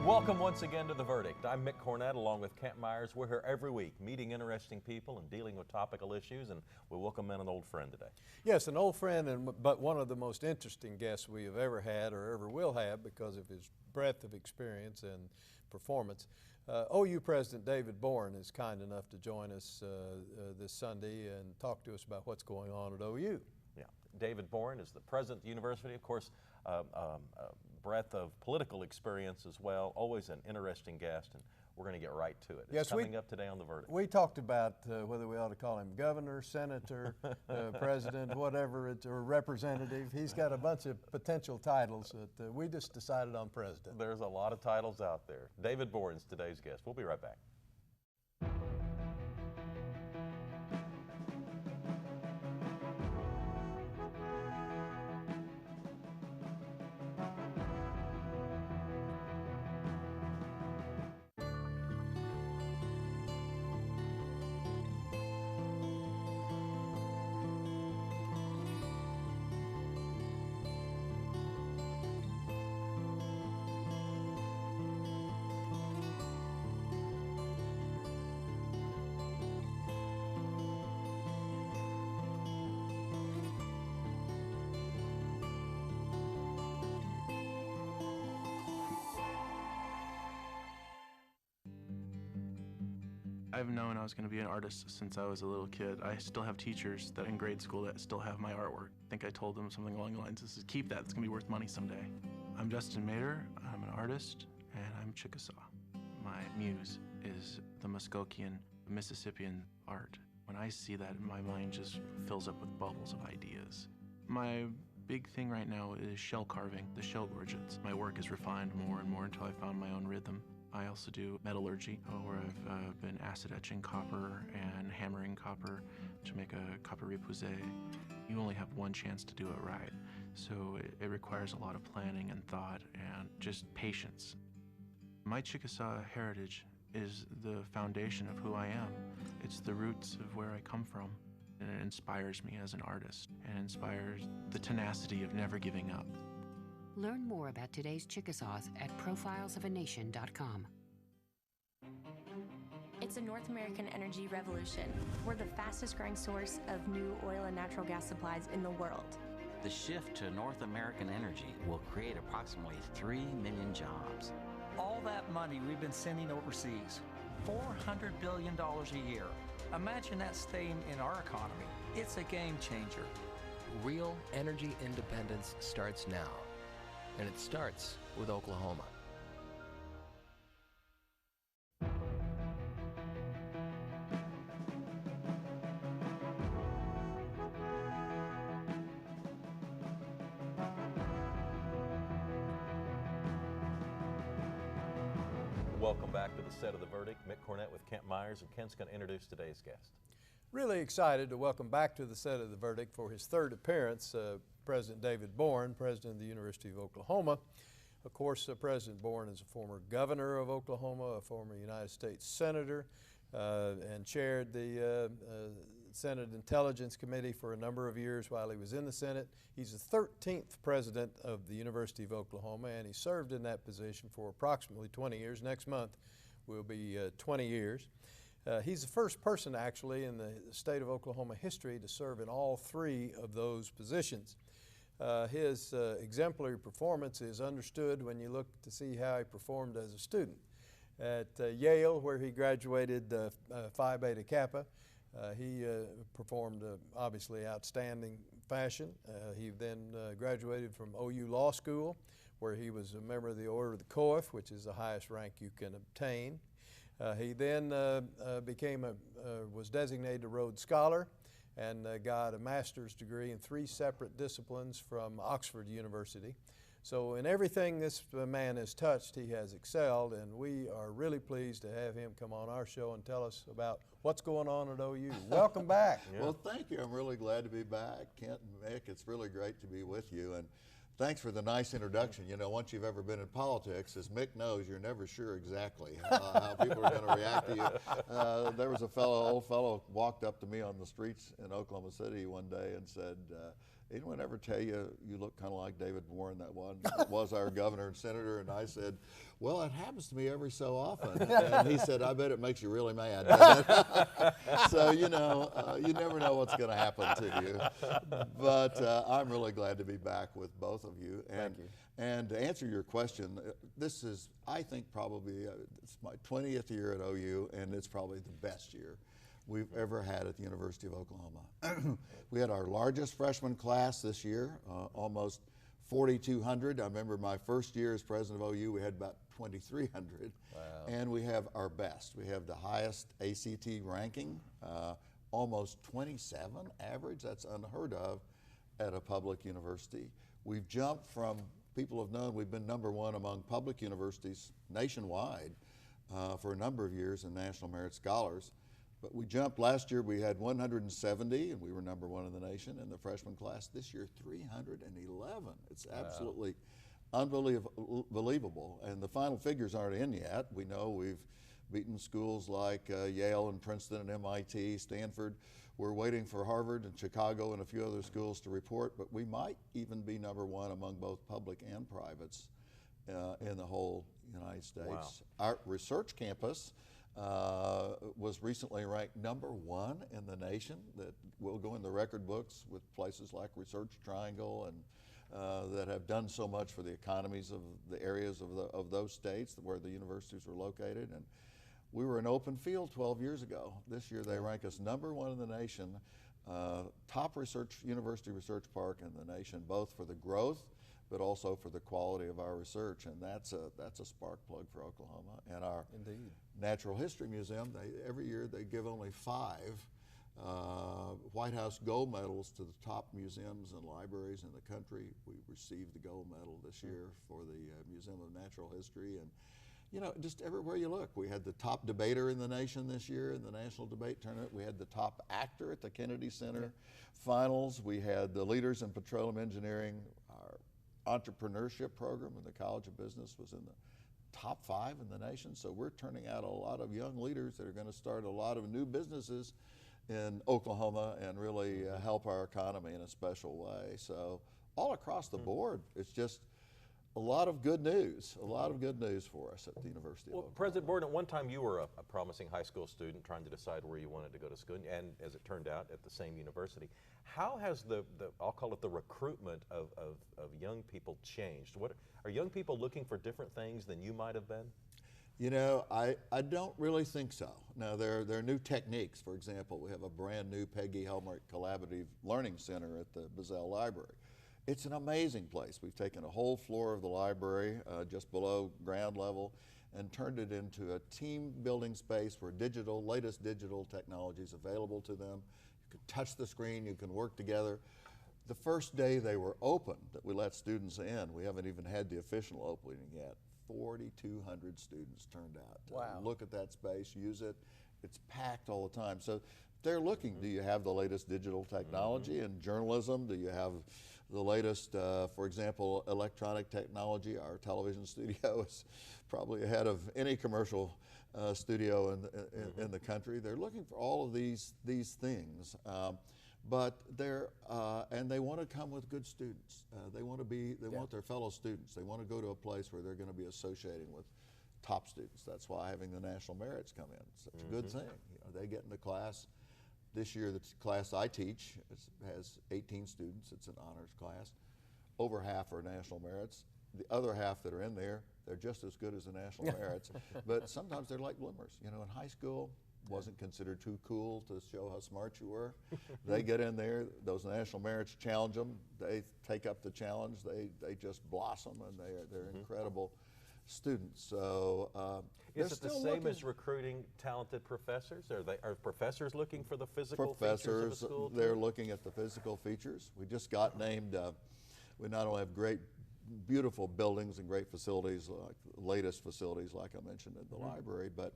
Welcome once again to The Verdict. I'm Mick Cornett along with Kent Myers. We're here every week meeting interesting people and dealing with topical issues, and we welcome in an old friend today. Yes, an old friend, but one of the most interesting guests we have ever had or ever will have because of his breadth of experience and performance. OU President David Boren is kind enough to join us this Sunday and talk to us about what's going on at OU. Yeah, David Boren is the president of the university, of course, breadth of political experience as well, always an interesting guest, and we're going to get right to it. It's coming up today on The Verdict. We talked about whether we ought to call him governor, senator, president, whatever, or representative. He's got a bunch of potential titles that we just decided on president. There's a lot of titles out there. David Boren's today's guest. We'll be right back. I've known I was going to be an artist since I was a little kid. I still have teachers that in grade school that still have my artwork. I think I told them something along the lines, this is keep that, it's going to be worth money someday. I'm Justin Mader, I'm an artist, and I'm Chickasaw. My muse is the Muskogean, Mississippian art. When I see that, my mind just fills up with bubbles of ideas. My big thing right now is shell carving, the shell gorgets. My work is refined more and more until I found my own rhythm. I also do metallurgy, where I've been acid etching copper and hammering copper to make a copper repoussé. You only have one chance to do it right, so it requires a lot of planning and thought and just patience. My Chickasaw heritage is the foundation of who I am. It's the roots of where I come from, and it inspires me as an artist and inspires the tenacity of never giving up. Learn more about today's Chickasaws at profilesofA.nation.com. It's a North American energy revolution. We're the fastest growing source of new oil and natural gas supplies in the world. The shift to North American energy will create approximately 3 million jobs. All that money we've been sending overseas, $400 billion a year. Imagine that staying in our economy. It's a game changer. Real energy independence starts now. And it starts with Oklahoma. Welcome back to the set of The Verdict. Mick Cornett with Kent Myers, and Kent's going to introduce today's guest. Really excited to welcome back to the set of The Verdict for his third appearance, President David Boren, President of the University of Oklahoma. Of course, President Boren is a former governor of Oklahoma, a former United States Senator, and chaired the Senate Intelligence Committee for a number of years while he was in the Senate. He's the 13th president of the University of Oklahoma, and he served in that position for approximately 20 years. Next month will be 20 years. He's the first person actually in the state of Oklahoma history to serve in all three of those positions. His exemplary performance is understood when you look to see how he performed as a student. At Yale, where he graduated Phi Beta Kappa, he performed obviously outstanding fashion. He then graduated from OU Law School, where he was a member of the Order of the Coif, which is the highest rank you can obtain. He then was designated a Rhodes Scholar and got a master's degree in 3 separate disciplines from Oxford University. So in everything this man has touched, he has excelled, and we are really pleased to have him come on our show and tell us about what's going on at OU. Welcome back. Yeah. Well, thank you. I'm really glad to be back. Kent and Mick, it's really great to be with you. And thanks for the nice introduction. You know, once you've ever been in politics, as Mick knows, you're never sure exactly how people are going to react to you. There was a old fellow walked up to me on the streets in Oklahoma City one day and said, anyone ever tell you you look kind of like David Boren, that one was our governor and senator? And I said, well, it happens to me every so often. And he said, I bet it makes you really mad, doesn't it? So, you know, you never know what's going to happen to you. But I'm really glad to be back with both of you. And, Thank you. And to answer your question, this is, I think, probably it's my 20th year at OU, and it's probably the best year we've ever had at the University of Oklahoma. We had our largest freshman class this year, almost 4,200. I remember my first year as president of OU, we had about 2,300. Wow. And we have our best. We have the highest ACT ranking, almost 27 average. That's unheard of at a public university. We've jumped from, people have known we've been #1 among public universities nationwide for a number of years in National Merit Scholars. But we jumped last year, we had 170, and we were #1 in the nation in the freshman class. This year, 311. It's absolutely unbelievable. And the final figures aren't in yet. We know we've beaten schools like Yale and Princeton and MIT, Stanford. We're waiting for Harvard and Chicago and a few other schools to report, but we might even be #1 among both public and privates in the whole United States. Wow. Our research campus was recently ranked #1 in the nation. That will go in the record books with places like Research Triangle and that have done so much for the economies of the areas of those states where the universities were located. And we were an open field 12 years ago. This year they rank us #1 in the nation, top university research park in the nation, both for the growth but also for the quality of our research, and that's a spark plug for Oklahoma. And our Indeed. Natural History Museum, every year they give only 5 White House gold medals to the top museums and libraries in the country. We received the gold medal this year for the Museum of Natural History. And you know, just everywhere you look, we had the top debater in the nation this year in the National Debate Tournament. We had the top actor at the Kennedy Center finals. We had the leaders in petroleum engineering. Our entrepreneurship program in the College of Business was in the top 5 in the nation. So we're turning out a lot of young leaders that are going to start a lot of new businesses in Oklahoma and really help our economy in a special way. So all across the board, it's just a lot of good news for us at the University of Oklahoma. President Boren, at one time you were a promising high school student trying to decide where you wanted to go to school, and as it turned out, at the same university. How has I'll call it the recruitment of young people changed? Are young people looking for different things than you might have been? You know, I don't really think so. Now, there are new techniques. For example, we have a brand new Peggy Helmerich Collaborative Learning Center at the Bazell Library. It's an amazing place. We've taken a whole floor of the library just below ground level and turned it into a team building space where latest digital technology is available to them. You can touch the screen, you can work together. The first day they were open, that we let students in, we haven't even had the official opening yet, 4,200 students turned out to look at that space, use it. It's packed all the time. So they're looking, do you have the latest digital technology in journalism? Do you have the latest, for example, electronic technology? Our television studio is probably ahead of any commercial studio in the country. They're looking for all of these things, but and they want to come with good students. They want their fellow students. They want to go to a place where they're going to be associating with top students. That's why having the national merits come in is such a good thing. You know, they get in the class. This year, the class I teach has 18 students. It's an honors class. Over half are national merits. The other half that are in there, they're just as good as the national merits, but sometimes they're like bloomers. You know, in high school, wasn't considered too cool to show how smart you were. They get in there, those national merits challenge them. They take up the challenge. They just blossom, and they're incredible students. So is it the same as recruiting talented professors? Are professors looking for the physical features of a school? They're looking at the physical features. We just got named. We not only have great, beautiful buildings and great facilities, like the latest facilities, like I mentioned in the library, but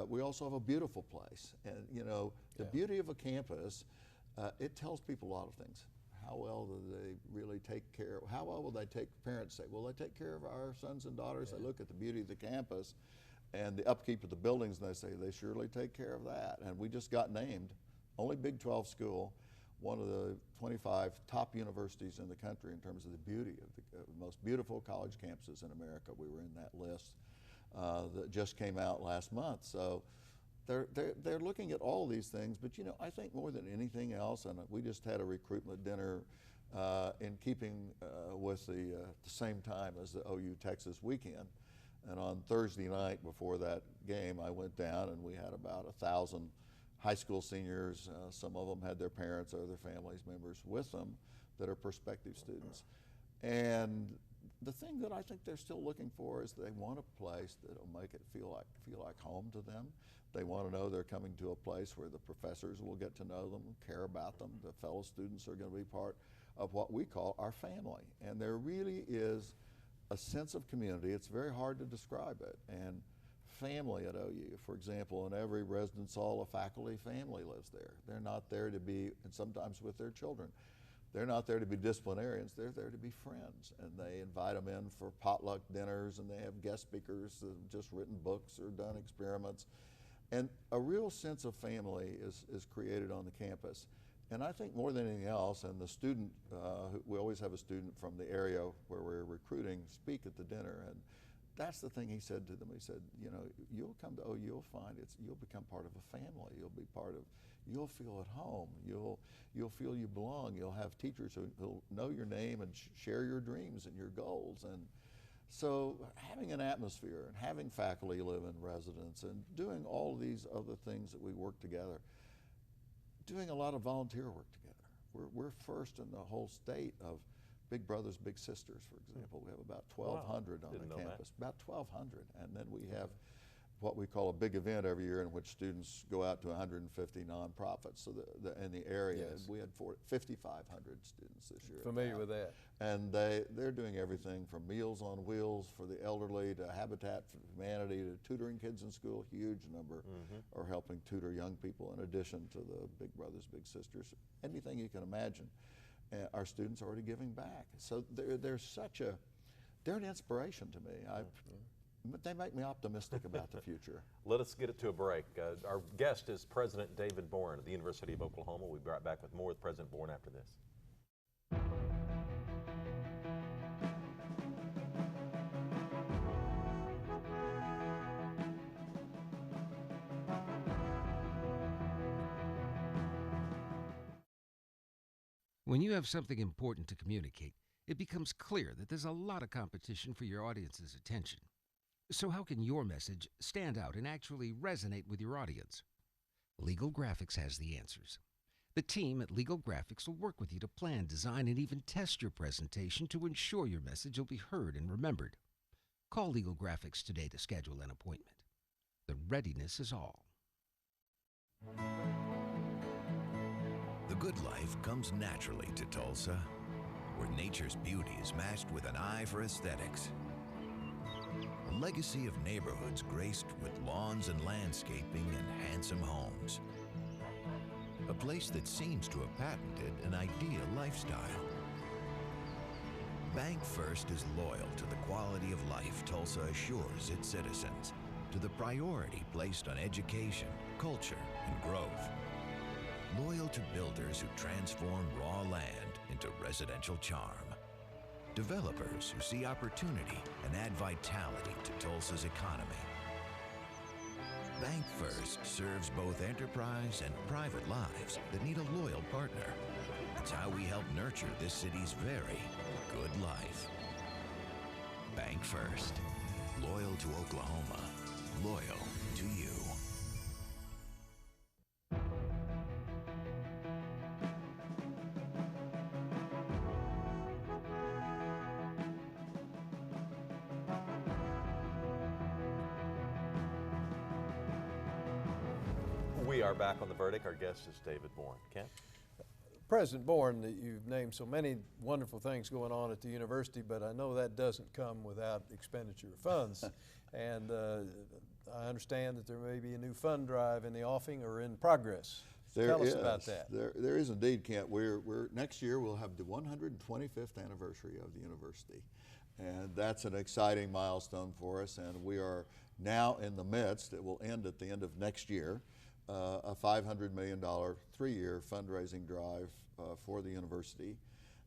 we also have a beautiful place. And you know, the beauty of a campus, it tells people a lot of things. How well do they really take care of, how well will they take, parents say, well, they take care of our sons and daughters. They look at the beauty of the campus and the upkeep of the buildings, and they say they surely take care of that. And we just got named, only Big 12 school, one of the 25 top universities in the country in terms of the beauty of the most beautiful college campuses in America. We were in that list that just came out last month. So they're looking at all these things, but you know, I think more than anything else, and we just had a recruitment dinner in keeping with the same time as the OU Texas weekend. And on Thursday night before that game, I went down and we had about 1,000 high school seniors. Some of them had their parents or their families members with them that are prospective students. And the thing that I think they're still looking for is they want a place that'll make it feel like home to them. They want to know they're coming to a place where the professors will get to know them, care about them. The fellow students are going to be part of what we call our family. And there really is a sense of community. It's very hard to describe it. And family at OU, for example, in every residence hall, a faculty family lives there. They're not there to be, and sometimes with their children, they're not there to be disciplinarians, they're there to be friends. And they invite them in for potluck dinners, and they have guest speakers that have just written books or done experiments. And a real sense of family is created on the campus. And I think more than anything else, and the student, we always have a student from the area where we're recruiting speak at the dinner, and that's the thing he said to them. He said, you know, you'll come to OU, you'll find you'll become part of a family. You'll feel at home. You'll feel you belong. You'll have teachers who'll know your name and share your dreams and your goals. And so having an atmosphere and having faculty live in residence and doing all these other things that we work together, doing a lot of volunteer work together. We're first in the whole state of Big Brothers, Big Sisters, for example. We have about 1,200 on the campus, about 1,200. And then we have what we call a big event every year in which students go out to 150 nonprofits so in the area. Yes. We had 5,500 students this year. Familiar with that. And they're doing everything from Meals on Wheels for the elderly to Habitat for Humanity to tutoring kids in school. Huge number are helping tutor young people in addition to the Big Brothers, Big Sisters. Anything you can imagine. Our students are already giving back. So they're an inspiration to me. They make me optimistic about the future. Let us get it to a break. Our guest is President David Boren of the University of Oklahoma. We'll be right back with more with President Boren after this. When you have something important to communicate, it becomes clear that there's a lot of competition for your audience's attention. So how can your message stand out and actually resonate with your audience? Legal Graphics has the answers. The team at Legal Graphics will work with you to plan, design, and even test your presentation to ensure your message will be heard and remembered. Call Legal Graphics today to schedule an appointment. The readiness is all. The good life comes naturally to Tulsa, where nature's beauty is matched with an eye for aesthetics. A legacy of neighborhoods graced with lawns and landscaping and handsome homes. A place that seems to have patented an ideal lifestyle. Bank First is loyal to the quality of life Tulsa assures its citizens, to the priority placed on education, culture, and growth. Loyal to builders who transform raw land into residential charm. Developers who see opportunity and add vitality to Tulsa's economy. Bank First serves both enterprise and private lives that need a loyal partner. It's how we help nurture this city's very good life. Bank First. Loyal to Oklahoma. Loyal to you. We are back on The Verdict. Our guest is David Boren. Ken? President Boren, you've named so many wonderful things going on at the university, but I know that doesn't come without expenditure of funds. And I understand that there may be a new fund drive in the offing or in progress. Tell us about that. There is indeed, Kent. Next year we'll have the 125th anniversary of the university. And that's an exciting milestone for us, and we are now in the midst, it will end at the end of next year, a $500 million 3-year fundraising drive for the university.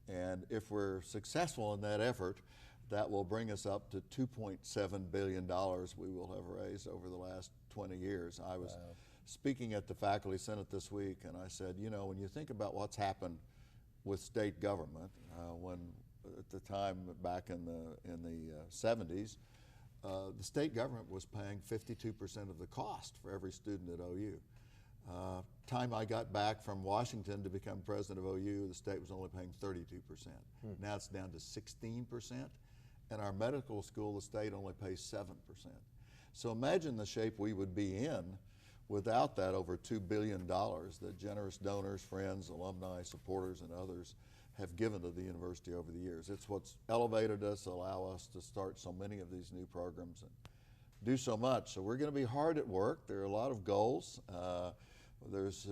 And if we're successful in that effort, that will bring us up to $2.7 billion we will have raised over the last 20 years. I was speaking at the Faculty Senate this week, and I said, you know, when you think about what's happened with state government, when at the time back in the 70s, the state government was paying 52% of the cost for every student at OU. Time I got back from Washington to become president of OU, the state was only paying 32%. Now it's down to 16%. And our medical school, the state only pays 7%. So imagine the shape we would be in without that over $2 billion that generous donors, friends, alumni, supporters, and others have given to the university over the years. It's what's elevated us, allow us to start so many of these new programs and do so much. So we're going to be hard at work. There are a lot of goals. As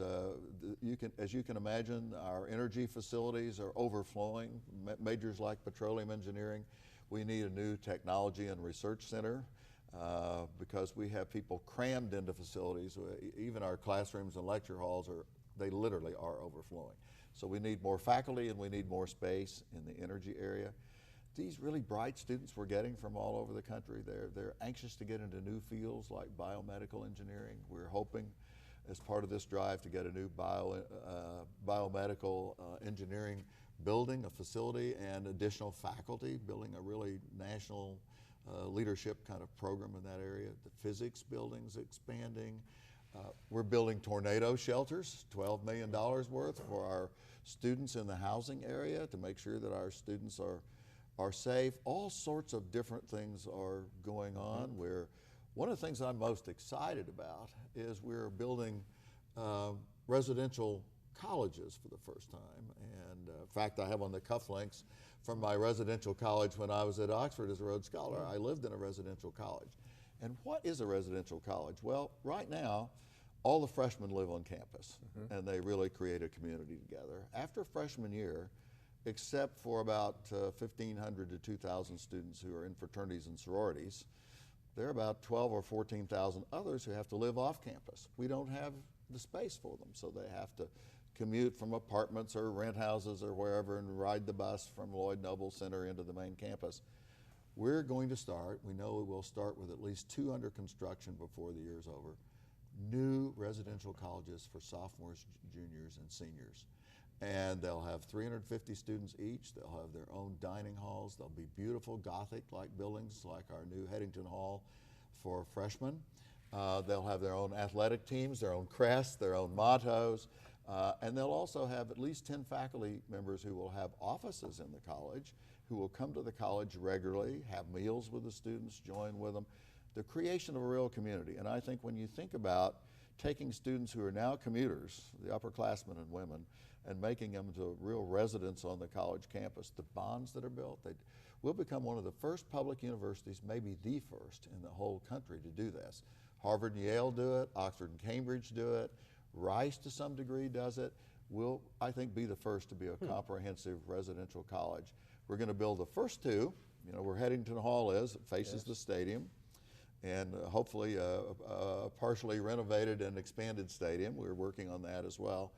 you can imagine, our energy facilities are overflowing. Majors like petroleum engineering. We need a new technology and research center because we have people crammed into facilities. Even our classrooms and lecture halls they literally are overflowing. So we need more faculty and we need more space in the energy area. These really bright students we're getting from all over the country, they're anxious to get into new fields like biomedical engineering. We're hoping as part of this drive to get a new biomedical engineering building, a facility, and additional faculty, building a really national leadership kind of program in that area. The physics building's expanding. We're building tornado shelters, $12 million worth for our students in the housing area to make sure that our students are safe. All sorts of different things are going on. One of the things I'm most excited about is we're building residential colleges for the first time. And in fact, I have on the cufflinks from my residential college when I was at Oxford as a Rhodes Scholar. I lived in a residential college. And what is a residential college? Well, right now, all the freshmen live on campus, and they really create a community together. After freshman year, except for about 1,500 to 2,000 students who are in fraternities and sororities, there are about 12 or 14,000 others who have to live off campus. We don't have the space for them, so they have to commute from apartments or rent houses or wherever and ride the bus from Lloyd Noble Center into the main campus. We're going to start, we know we will start with at least 2 under construction before the year's over, new residential colleges for sophomores, juniors, and seniors. And they'll have 350 students each. They'll have their own dining halls. They'll be beautiful Gothic-like buildings like our new Headington Hall for freshmen. They'll have their own athletic teams, their own crests, their own mottos. And they'll also have at least 10 faculty members who will have offices in the college, who will come to the college regularly, have meals with the students, join with them. The creation of a real community. And I think when you think about taking students who are now commuters, the upperclassmen and women, and making them to real residents on the college campus, the bonds that are built, we'll become one of the first public universities, maybe the first in the whole country to do this. Harvard and Yale do it, Oxford and Cambridge do it, Rice to some degree does it. We'll, I think, be the first to be a comprehensive residential college. We're going to build the first 2, you know, where Headington Hall is, it faces the stadium, and hopefully a partially renovated and expanded stadium. We're working on that as well.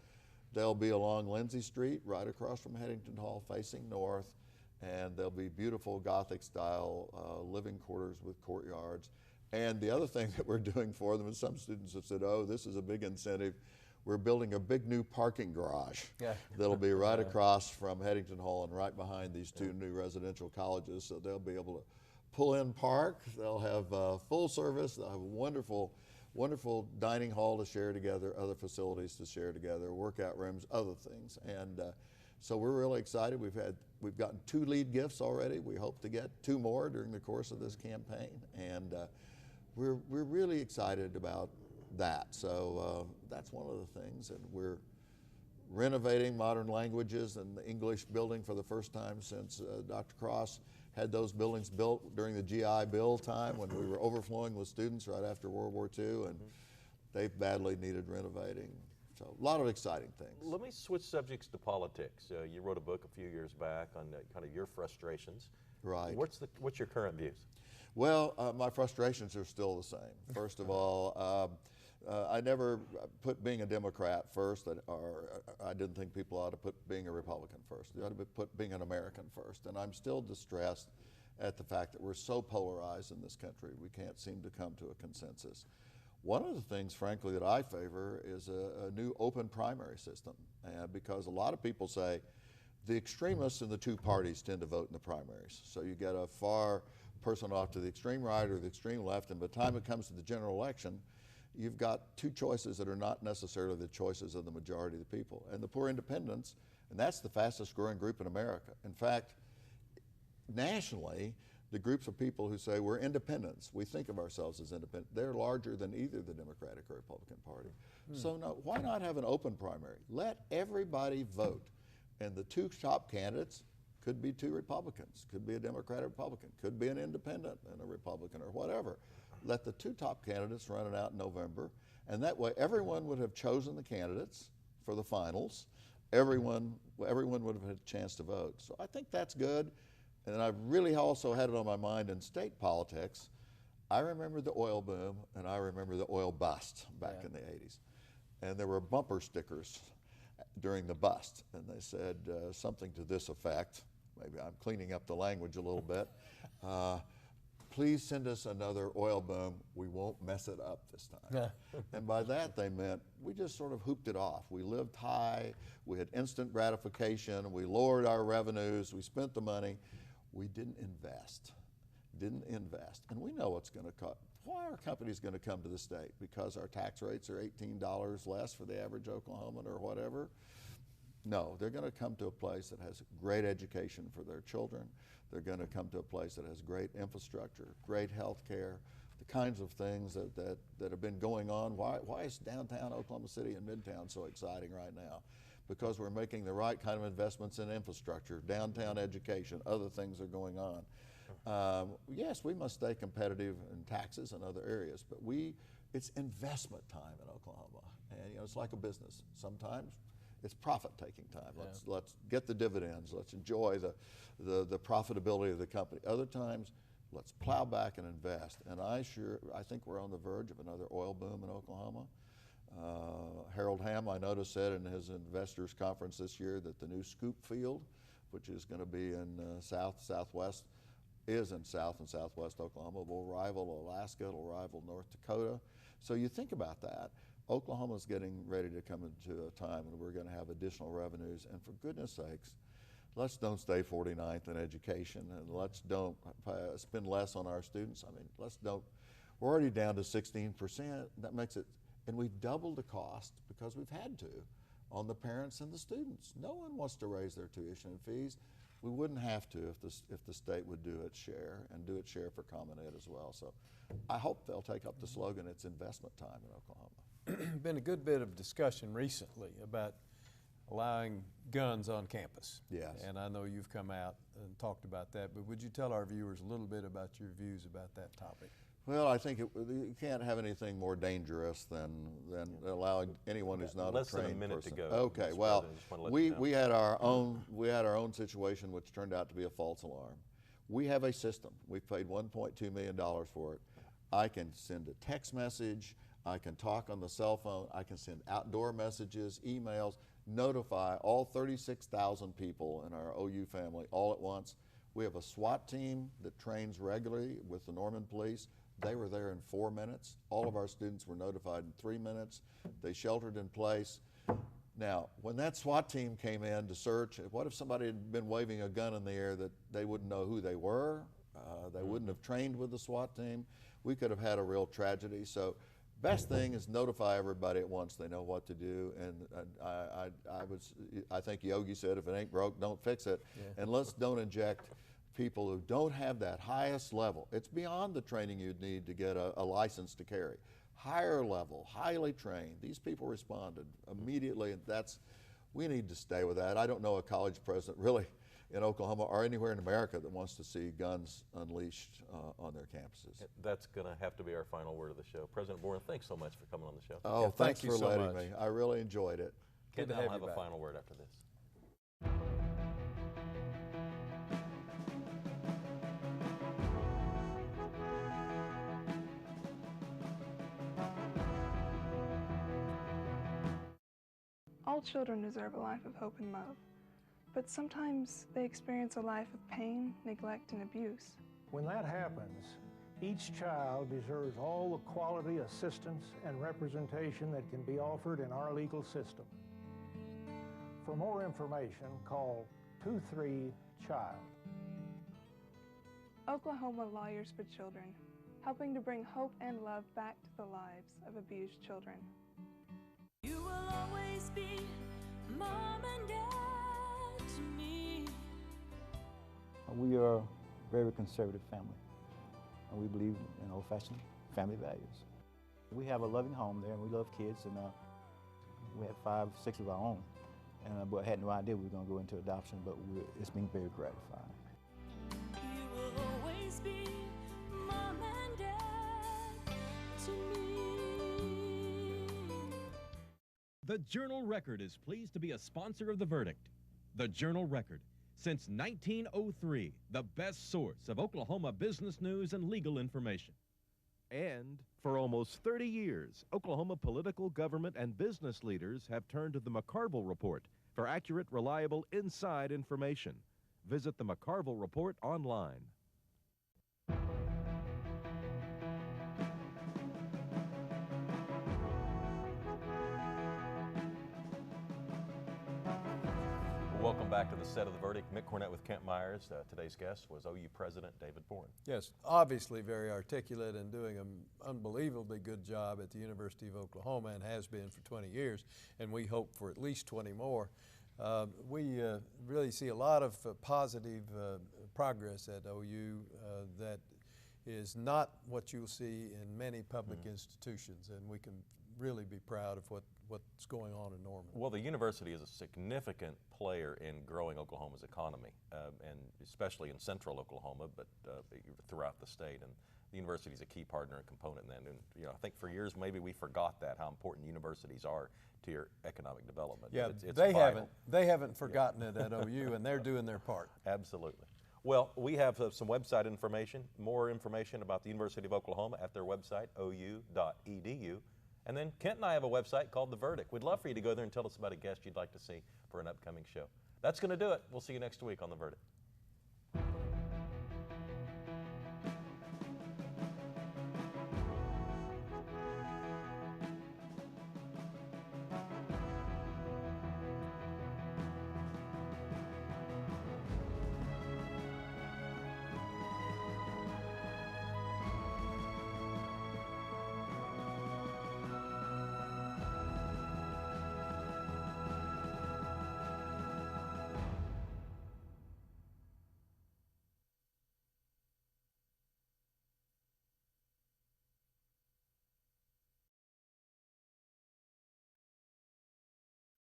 They'll be along Lindsay Street, right across from Headington Hall, facing north, and there'll be beautiful Gothic-style living quarters with courtyards. And the other thing that we're doing for them is some students have said, oh, this is a big incentive. We're building a big new parking garage that'll be right across from Headington Hall and right behind these 2 new residential colleges, so they'll be able to pull in, park. They'll have full service. They'll have a wonderful, wonderful dining hall to share together, other facilities to share together, workout rooms, other things. And so we're really excited. We've gotten 2 lead gifts already. We hope to get 2 more during the course of this campaign. And we're really excited about that. So that's one of the things. And we're renovating modern languages and the English building for the first time since Dr. Cross had those buildings built during the GI Bill time when we were overflowing with students right after World War II, and they badly needed renovating. So a lot of exciting things. Let me switch subjects to politics. You wrote a book a few years back on kind of your frustrations. Right. What's your current views? Well, my frustrations are still the same. First of all, I never put being a Democrat first, or I didn't think people ought to put being a Republican first. They ought to put being an American first. And I'm still distressed at the fact that we're so polarized in this country. We can't seem to come to a consensus. One of the things, frankly, that I favor is a new open primary system, because a lot of people say the extremists in the two parties tend to vote in the primaries. So you get a far person off to the extreme right or the extreme left, and by the time it comes to the general election, you've got two choices that are not necessarily the choices of the majority of the people. And the poor independents, and that's the fastest growing group in America. In fact, nationally, the groups of people who say we're independents, we think of ourselves as independent, they're larger than either the Democratic or Republican Party. So no, why not have an open primary? Let everybody vote. And the two top candidates could be two Republicans, could be a Democrat or Republican, could be an independent and a Republican or whatever. Let the two top candidates run it out in November, and that way everyone would have chosen the candidates for the finals. Everyone would have had a chance to vote. So I think that's good. And I've really also had it on my mind in state politics. I remember the oil boom and I remember the oil bust back in the 80s. And there were bumper stickers during the bust, and they said something to this effect. Maybe I'm cleaning up the language a little bit. Please send us another oil boom. We won't mess it up this time. And by that they meant we just sort of hooped it off. We lived high, we had instant gratification, we lowered our revenues, we spent the money. We didn't invest, and we know what's going to cost. Why are companies going to come to the state? Because our tax rates are $18 less for the average Oklahoman or whatever? No, they're going to come to a place that has great education for their children. They're going to come to a place that has great infrastructure, great health care, the kinds of things that have been going on. Why is downtown Oklahoma City and Midtown so exciting right now? Because we're making the right kind of investments in infrastructure, downtown education, other things are going on. Yes, we must stay competitive in taxes and other areas, but it's investment time in Oklahoma. And it's like a business. Sometimes it's profit-taking time. Let's get the dividends. Let's enjoy the profitability of the company. Other times, let's plow back and invest. And I think we're on the verge of another oil boom in Oklahoma. Harold Hamm, I noticed, said in his investors conference this year that the new Scoop field, which is going to be in south and southwest Oklahoma, will rival Alaska, it'll rival North Dakota. So you think about that. Oklahoma's getting ready to come into a time when we're going to have additional revenues, and for goodness sakes, let's don't stay 49th in education, and let's don't spend less on our students. I mean, we're already down to 16%. That makes it. And we've doubled the cost because we've had to on the parents and the students. No one wants to raise their tuition fees. We wouldn't have to if the state would do its share and do its share for Common Ed as well. So I hope they'll take up the slogan, it's investment time in Oklahoma. Been a good bit of discussion recently about allowing guns on campus. Yes. And I know you've come out and talked about that, but would you tell our viewers a little bit about your views about that topic? Well, I think you can't have anything more dangerous than allowing anyone who's not a trained person. Less than a minute to go. Okay, well, we had our own situation which turned out to be a false alarm. We have a system. We've paid $1.2 million for it. I can send a text message, I can talk on the cell phone, I can send outdoor messages, emails, notify all 36,000 people in our OU family all at once. We have a SWAT team that trains regularly with the Norman Police. They were there in 4 minutes. All of our students were notified in 3 minutes. They sheltered in place. Now, when that SWAT team came in to search, what if somebody had been waving a gun in the air that they wouldn't know who they were? They wouldn't have trained with the SWAT team. We could have had a real tragedy. So best thing is notify everybody at once. They know what to do. And I think Yogi said, if it ain't broke, don't fix it. Yeah. And let's don't inject people who don't have that highest level. It's beyond the training you'd need to get a license to carry. Higher level, highly trained. These people responded immediately, and we need to stay with that. I don't know a college president really in Oklahoma or anywhere in America that wants to see guns unleashed on their campuses. That's going to have to be our final word of the show. President Boren, thanks so much for coming on the show. Oh, yeah, thanks for letting me. I really enjoyed it. Ken, I'll have a final word after this. All children deserve a life of hope and love, but sometimes they experience a life of pain, neglect, and abuse. When that happens, each child deserves all the quality assistance and representation that can be offered in our legal system. For more information, call 23-CHILD. Oklahoma Lawyers for Children, helping to bring hope and love back to the lives of abused children. You will always be mom and dad to me. We are a very conservative family, and we believe in old-fashioned family values. We have a loving home there, and we love kids, and we have 5, 6 of our own. And but I had no idea we were going to go into adoption, but it's been very gratifying. You will always be mom and dad to me. The Journal-Record is pleased to be a sponsor of The Verdict. The Journal-Record, since 1903, the best source of Oklahoma business news and legal information. And for almost 30 years, Oklahoma political, government, and business leaders have turned to the McCarville Report for accurate, reliable, inside information. Visit the McCarville Report online. Welcome back to the set of The Verdict. Mick Cornett with Kent Myers. Today's guest was OU President David Boren. Yes, obviously very articulate and doing an unbelievably good job at the University of Oklahoma, and has been for 20 years, and we hope for at least 20 more. We really see a lot of positive progress at OU that is not what you'll see in many public institutions, and we can really be proud of what's going on in Norman. Well, the university is a significant player in growing Oklahoma's economy, and especially in central Oklahoma, but throughout the state. And the university is a key partner and component in that. And I think for years maybe we forgot that, how important universities are to your economic development. Yeah, it's they haven't forgotten it at OU, and they're doing their part. Absolutely. Well, we have some website information, more information about the University of Oklahoma at their website, ou.edu. And then Kent and I have a website called The Verdict. We'd love for you to go there and tell us about a guest you'd like to see for an upcoming show. That's going to do it. We'll see you next week on The Verdict.